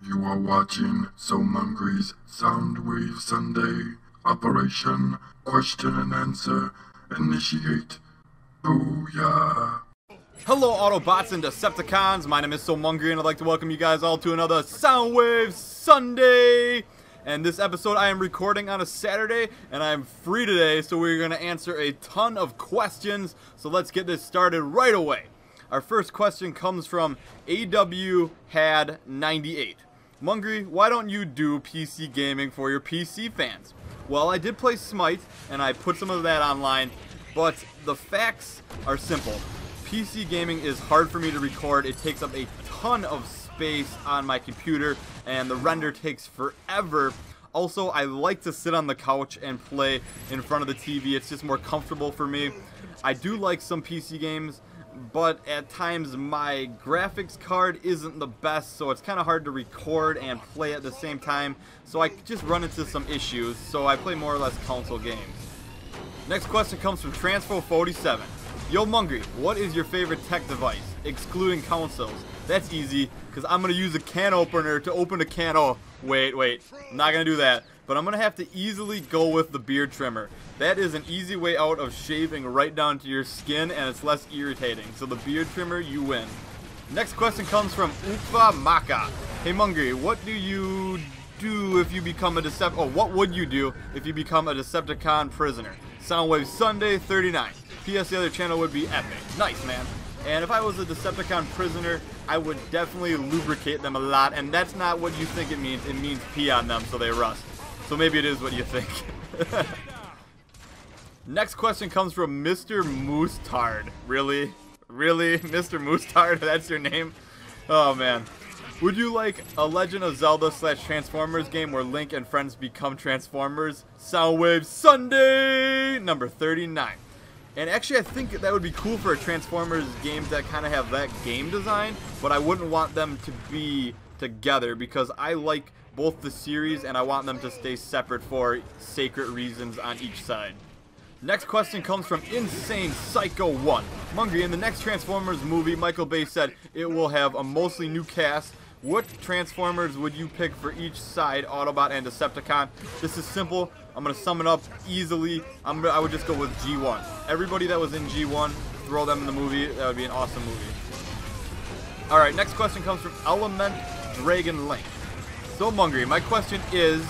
You are watching Soundwave's Soundwave Sunday. Operation Question and Answer. Initiate. Booyah. Hello Autobots and Decepticons, my name is Soundwave and I'd like to welcome you guys all to another Soundwave Sunday! And this episode I am recording on a Saturday and I am free today, so we're going to answer a ton of questions. So let's get this started right away. Our first question comes from AWHAD98. Mungry, why don't you do PC gaming for your PC fans? Well, I did play Smite and I put some of that online, but the facts are simple. PC gaming is hard for me to record. It takes up a ton of space on my computer and the render takes forever. Also, I like to sit on the couch and play in front of the TV. It's just more comfortable for me. I do like some PC games, but at times my graphics card isn't the best, so it's kind of hard to record and play at the same time. So I just run into some issues, so I play more or less console games. Next question comes from Transfo47. Yo Mungry, what is your favorite tech device, excluding consoles? That's easy, because I'm going to use a can opener to open a can. Oh, wait, I'm not going to do that. But I'm going to have to easily go with the beard trimmer. That is an easy way out of shaving right down to your skin, and it's less irritating. So the beard trimmer, you win. Next question comes from Ufa Maka. Hey Mungry, what do you do if you become a what would you do if you become a Decepticon prisoner? Soundwave Sunday 39. P.S. the other channel would be epic. Nice, man. And if I was a Decepticon prisoner, I would definitely lubricate them a lot, and that's not what you think it means. It means pee on them so they rust. So maybe it is what you think. Next question comes from Mr. Moostard. Really? Really? Mr. Moostard? That's your name? Oh, man. Would you like a Legend of Zelda / Transformers game where Link and friends become Transformers? Soundwave Sunday number 39. And actually I think that would be cool for a Transformers game that kind of have that game design, but I wouldn't want them to be together because I like both the series and I want them to stay separate for sacred reasons on each side. Next question comes from Insane Psycho 1. Mungry, in the next Transformers movie, Michael Bay said it will have a mostly new cast. What Transformers would you pick for each side, Autobot and Decepticon? This is simple. I'm going to sum it up easily. I would just go with G1. Everybody that was in G1, throw them in the movie. That would be an awesome movie. Alright, next question comes from Element Dragon Link. So Mungry, my question is,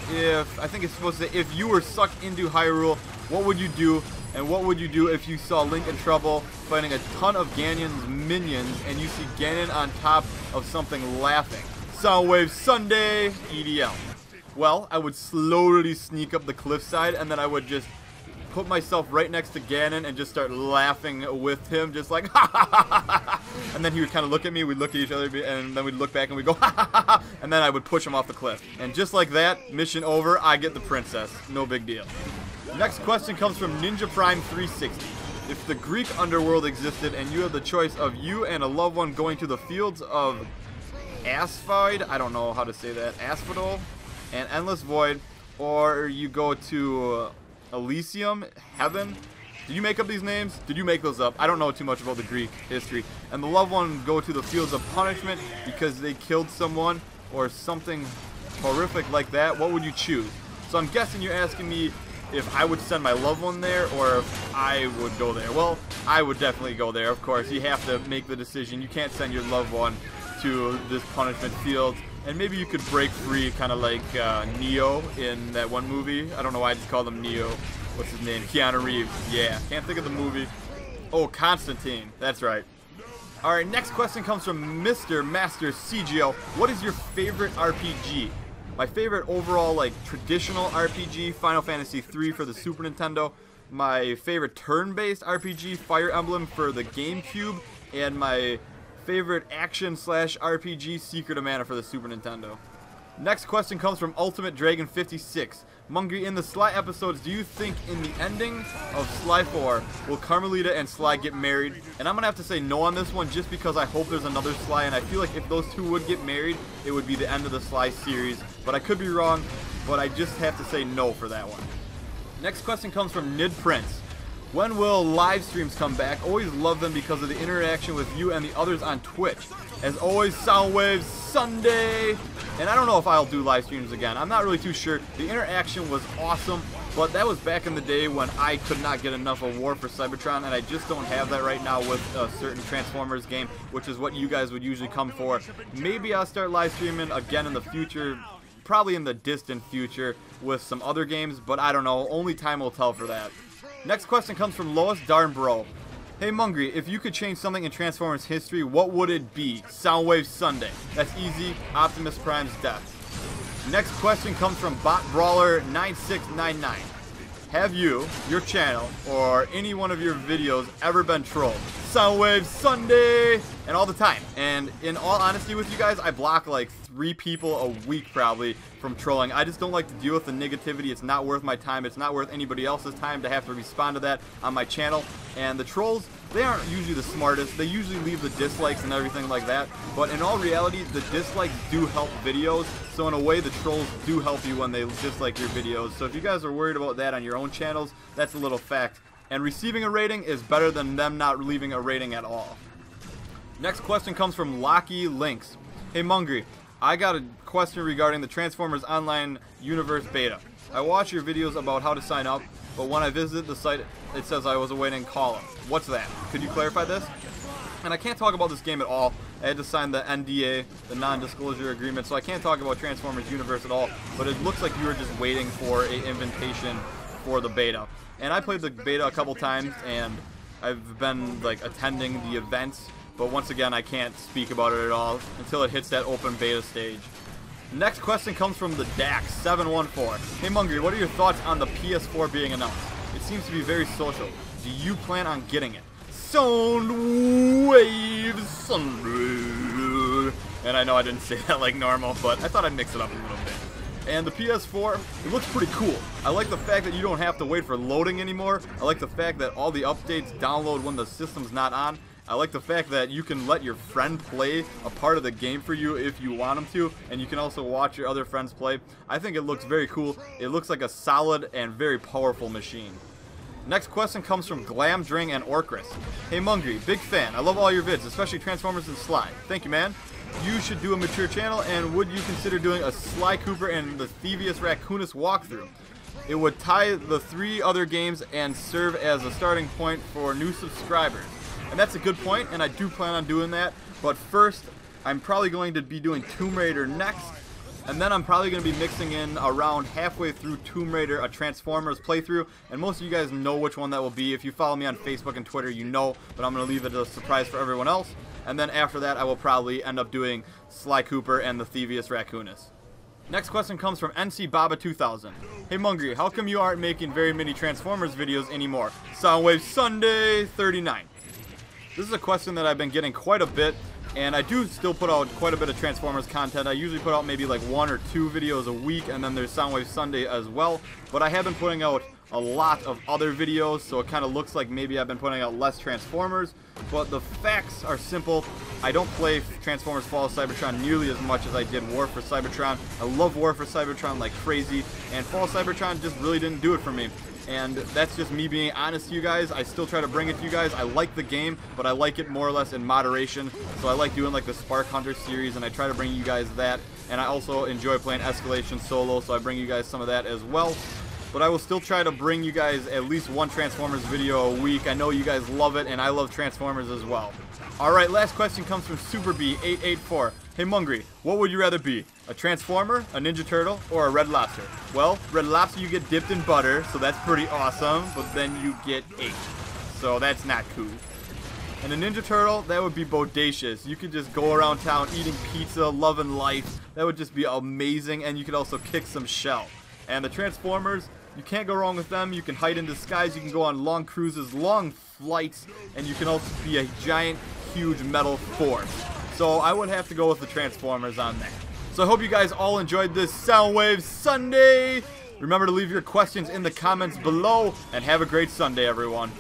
I think it's supposed to say, if you were sucked into Hyrule, what would you do? And what would you do if you saw Link in trouble fighting a ton of Ganon's minions and you see Ganon on top of something laughing? Soundwave Sunday EDL. Well, I would slowly sneak up the cliffside and then I would just put myself right next to Ganon and just start laughing with him, just like ha ha ha ha ha. And then he would kind of look at me, we'd look at each other, and then we'd look back and we'd go ha ha ha ha. And then I would push him off the cliff. And just like that, mission over, I get the princess. No big deal. Next question comes from Ninja Prime 360. If the Greek underworld existed and you had the choice of you and a loved one going to the fields of Asphodel, I don't know how to say that, Asphodel, and Endless Void, or you go to Elysium, Heaven. Did you make up these names? Did you make those up? I don't know too much about the Greek history. And the loved one go to the fields of punishment because they killed someone or something horrific like that. What would you choose? So I'm guessing you're asking me if I would send my loved one there or if I would go there. Well, I would definitely go there, of course. You have to make the decision. You can't send your loved one to this punishment field. And maybe you could break free, kind of like Neo in that one movie. I don't know why I just called him Neo. What's his name? Keanu Reeves. Yeah, can't think of the movie. Oh, Constantine. That's right. Alright, next question comes from Mr. Master CGO. What is your favorite RPG? My favorite overall, like, traditional RPG, Final Fantasy III for the Super Nintendo. My favorite turn-based RPG, Fire Emblem for the GameCube. And my favorite action / RPG, Secret of Mana for the Super Nintendo. Next question comes from Ultimate Dragon 56. Mungry, in the Sly episodes, do you think in the ending of Sly 4 will Carmelita and Sly get married? And I'm gonna have to say no on this one just because I hope there's another Sly, and I feel like if those two would get married, it would be the end of the Sly series. But I could be wrong, but I just have to say no for that one. Next question comes from Nid Prince. When will live streams come back? Always love them because of the interaction with you and the others on Twitch. As always, Soundwave Sunday. And I don't know if I'll do live streams again. I'm not really too sure. The interaction was awesome, but that was back in the day when I could not get enough of War for Cybertron, and I just don't have that right now with a certain Transformers game, which is what you guys would usually come for. Maybe I'll start live streaming again in the future, probably in the distant future, with some other games, but I don't know. Only time will tell for that. Next question comes from Lois Darnbro. Hey Mungry, if you could change something in Transformers history, what would it be? Soundwave Sunday. That's easy. Optimus Prime's death. Next question comes from Bot Brawler 9699. Have you, your channel, or any one of your videos ever been trolled? Soundwave Sunday! And all the time. And in all honesty with you guys, I block like 3 people a week probably from trolling. I just don't like to deal with the negativity. It's not worth my time. It's not worth anybody else's time to have to respond to that on my channel. And the trolls, they aren't usually the smartest. They usually leave the dislikes and everything like that. But in all reality, the dislikes do help videos. So in a way, the trolls do help you when they dislike your videos. So if you guys are worried about that on your own channels, that's a little fact. And receiving a rating is better than them not leaving a rating at all. Next question comes from Locky Lynx. Hey Mungry, I got a question regarding the Transformers Online Universe Beta. I watch your videos about how to sign up, but when I visit the site, it says I was awaiting call-up. What's that? Could you clarify this? And I can't talk about this game at all. I had to sign the NDA, the non-disclosure agreement, so I can't talk about Transformers Universe at all, but it looks like you were just waiting for an invitation for the beta. And I played the beta a couple times, and I've been like attending the events, but once again, I can't speak about it at all until it hits that open beta stage. Next question comes from the Dax714. Hey Mungry, what are your thoughts on the PS4 being announced? It seems to be very social. Do you plan on getting it? Soundwave Sunday. And I know I didn't say that like normal, but I thought I'd mix it up a little bit. And the PS4, it looks pretty cool. I like the fact that you don't have to wait for loading anymore. I like the fact that all the updates download when the system's not on. I like the fact that you can let your friend play a part of the game for you if you want them to, and you can also watch your other friends play. I think it looks very cool. It looks like a solid and very powerful machine. Next question comes from Glamdring and Orcris. Hey Mungry, big fan. I love all your vids, especially Transformers and Sly. Thank you, man. You should do a mature channel, and would you consider doing a Sly Cooper and the Thievius Raccoonus walkthrough? It would tie the 3 other games and serve as a starting point for new subscribers. And that's a good point, and I do plan on doing that. But first, I'm probably going to be doing Tomb Raider next, and then I'm probably going to be mixing in around halfway through Tomb Raider a Transformers playthrough, and most of you guys know which one that will be. If you follow me on Facebook and Twitter, you know, but I'm going to leave it a surprise for everyone else. And then after that, I will probably end up doing Sly Cooper and the Thievius Raccoonus. Next question comes from NC Baba 2000. Hey Mungry, how come you aren't making very many Transformers videos anymore? Soundwave Sunday 39. This is a question that I've been getting quite a bit, and I do still put out quite a bit of Transformers content. I usually put out maybe like 1 or 2 videos a week, and then there's Soundwave Sunday as well. But I have been putting out a lot of other videos, so it kind of looks like maybe I've been putting out less Transformers. But the facts are simple. I don't play Transformers Fall of Cybertron nearly as much as I did War for Cybertron. I love War for Cybertron like crazy, and Fall of Cybertron just really didn't do it for me. And that's just me being honest to you guys. I still try to bring it to you guys. I like the game, but I like it more or less in moderation. So I like doing like the Spark Hunter series, and I try to bring you guys that. And I also enjoy playing Escalation solo, so I bring you guys some of that as well. But I will still try to bring you guys at least 1 Transformers video a week. I know you guys love it, and I love Transformers as well. Alright, last question comes from SuperB884. Hey Mungry, what would you rather be? A Transformer, a Ninja Turtle, or a Red Lobster? Well, Red Lobster you get dipped in butter, so that's pretty awesome, but then you get ate. So that's not cool. And a Ninja Turtle, that would be bodacious. You could just go around town eating pizza, loving life. That would just be amazing, and you could also kick some shell. And the Transformers, you can't go wrong with them. You can hide in disguise, you can go on long cruises, long flights, and you can also be a giant, huge metal force. So I would have to go with the Transformers on that. So I hope you guys all enjoyed this Soundwave Sunday. Remember to leave your questions in the comments below, and have a great Sunday, everyone.